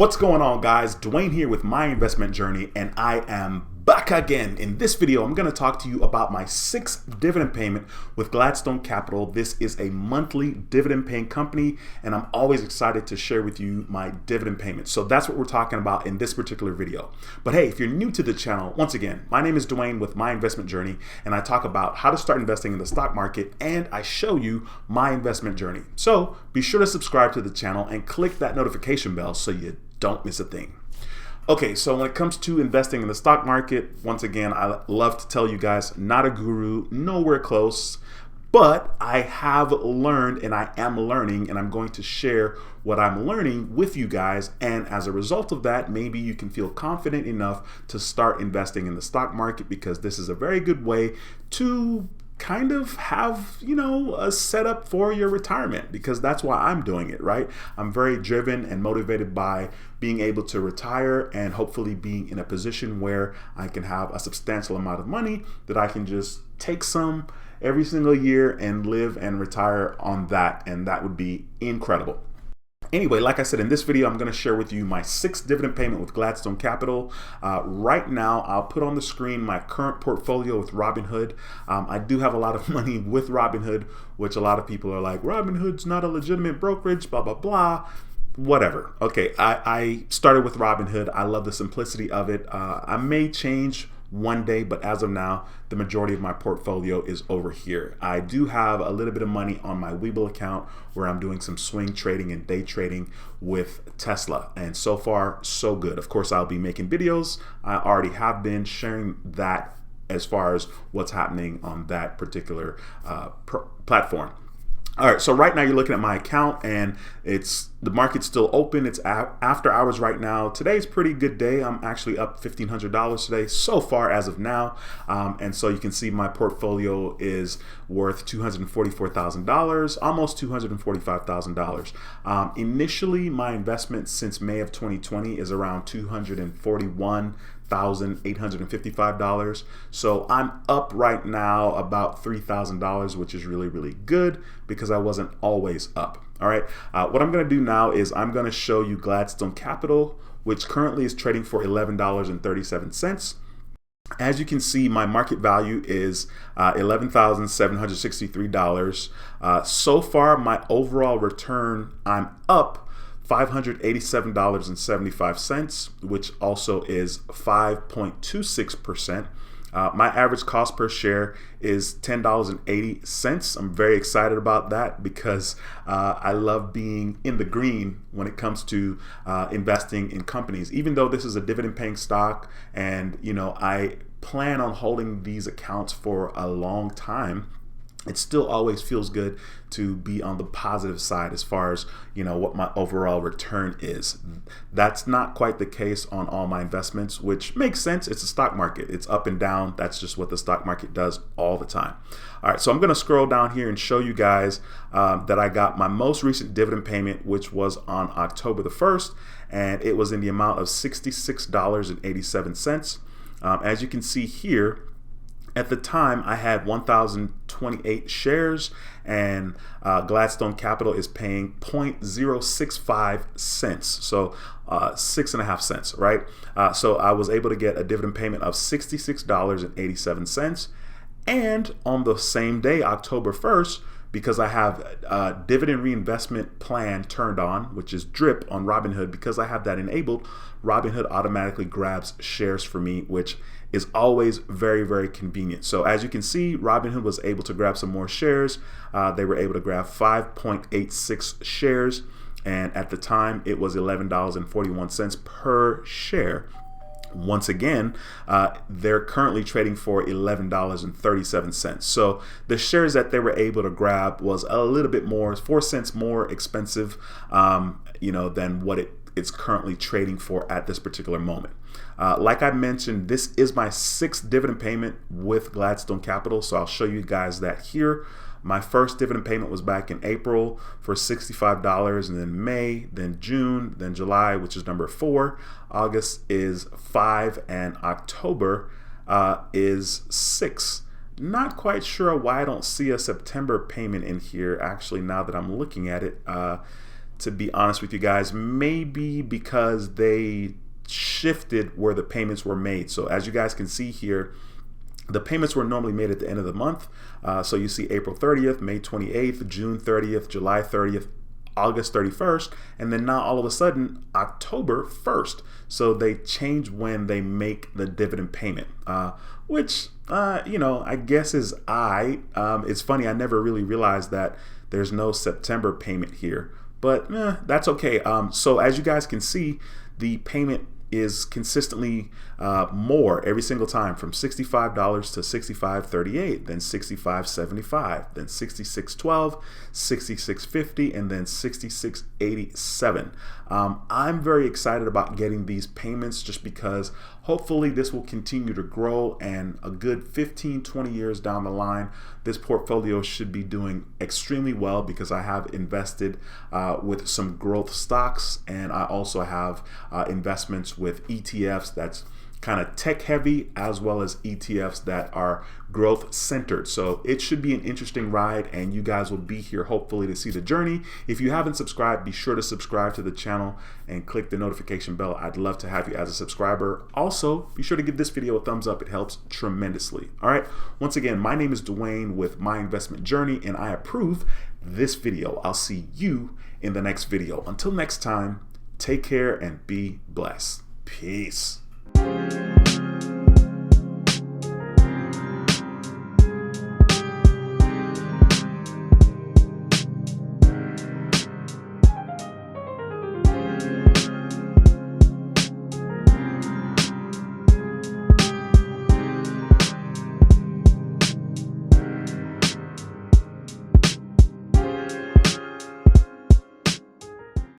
What's going on, guys? Dwayne here with My Investment Journey, and I am back again. In this video, I'm going to talk to you about my 6th dividend payment with Gladstone Capital. This is a monthly dividend paying company, and I'm always excited to share with you my dividend payments. So that's what we're talking about in this particular video. But hey, if you're new to the channel, once again, my name is Dwayne with My Investment Journey, and I talk about how to start investing in the stock market, and I show you my investment journey. So be sure to subscribe to the channel and click that notification bell so you don't miss a thing. Okay, so when it comes to investing in the stock market, once again, I love to tell you guys, not a guru, nowhere close, but I have learned and I am learning, and I'm going to share what I'm learning with you guys. And as a result of that, maybe you can feel confident enough to start investing in the stock market, because this is a very good way to kind of have, a setup for your retirement, because that's why I'm doing it, right? I'm very driven and motivated by being able to retire and hopefully being in a position where I can have a substantial amount of money that I can just take some every single year and live and retire on that. And that would be incredible. Anyway, like I said, in this video, I'm going to share with you my 6th dividend payment with Gladstone Capital. Right now, I'll put on the screen my current portfolio with Robinhood. I do have a lot of money with Robinhood, which a lot of people are like, Robinhood's not a legitimate brokerage, blah, blah, blah. Whatever. Okay, I started with Robinhood. I love the simplicity of it. I may change one day, but as of now, the majority of my portfolio is over here. I do have a little bit of money on my Webull account where I'm doing some swing trading and day trading with Tesla, and so far so good. Of course, I'll be making videos. I already have been sharing that as far as what's happening on that particular platform. All right, so right now you're looking at my account, and the market's still open. It's after hours right now. Today's a pretty good day. I'm actually up $1,500 today so far as of now, and so you can see my portfolio is worth $244,000, almost $245,000. Initially, my investment since May of 2020 is around $241,855. So I'm up right now about $3,000, which is really, really good because I wasn't always up. All right. What I'm going to do now is I'm going to show you Gladstone Capital, which currently is trading for $11.37. As you can see, my market value is $11,763. So far, my overall return, I'm up $587.75, which also is 5.26%. My average cost per share is $10.80. I'm very excited about that because I love being in the green when it comes to investing in companies. Even though this is a dividend paying stock, and I plan on holding these accounts for a long time, it still always feels good to be on the positive side as far as what my overall return is. That's not quite the case on all my investments, which makes sense. It's a stock market. It's up and down. That's just what the stock market does all the time. All right, so I'm going to scroll down here and show you guys that I got my most recent dividend payment, which was on October the 1st, and it was in the amount of $66.87. As you can see here, at the time, I had 1,028 shares, and Gladstone Capital is paying 0.065 cents, so 6.5 cents, right? So I was able to get a dividend payment of $66.87, and on the same day, October 1st, because I have a dividend reinvestment plan turned on, which is DRIP on Robinhood, because I have that enabled, Robinhood automatically grabs shares for me, which is always very, very convenient. So as you can see, Robinhood was able to grab some more shares. They were able to grab 5.86 shares, and at the time it was $11.41 per share. Once again, they're currently trading for $11.37. So the shares that they were able to grab was a little bit more, 4 cents more expensive, than what it's currently trading for at this particular moment. Like I mentioned, this is my 6th dividend payment with Gladstone Capital, so I'll show you guys that here. My first dividend payment was back in April for $65, and then May, then June, then July, which is number 4. August is 5, and October is 6. Not quite sure why I don't see a September payment in here, actually, now that I'm looking at it. to be honest with you guys, maybe because they shifted where the payments were made. So as you guys can see here, the payments were normally made at the end of the month. So you see April 30th, May 28th, June 30th, July 30th, August 31st, and then now all of a sudden October 1st. So they change when they make the dividend payment, which you know, I guess is it's funny, I never really realized that there's no September payment here, but that's okay. So as you guys can see, the payment is consistently more every single time, from $65 to $65.38, then $65.75, then $66.12, $66.50, and then $66.87. I'm very excited about getting these payments just because hopefully this will continue to grow, and a good 15-20 years down the line, this portfolio should be doing extremely well because I have invested with some growth stocks, and I also have investments with ETFs that's kind of tech heavy, as well as ETFs that are growth centered. So it should be an interesting ride, and you guys will be here hopefully to see the journey. If you haven't subscribed, be sure to subscribe to the channel and click the notification bell. I'd love to have you as a subscriber. Also, be sure to give this video a thumbs up. It helps tremendously. All right. Once again, my name is Dwayne with My Investment Journey, and I approve this video. I'll see you in the next video. Until next time, take care and be blessed. Peace.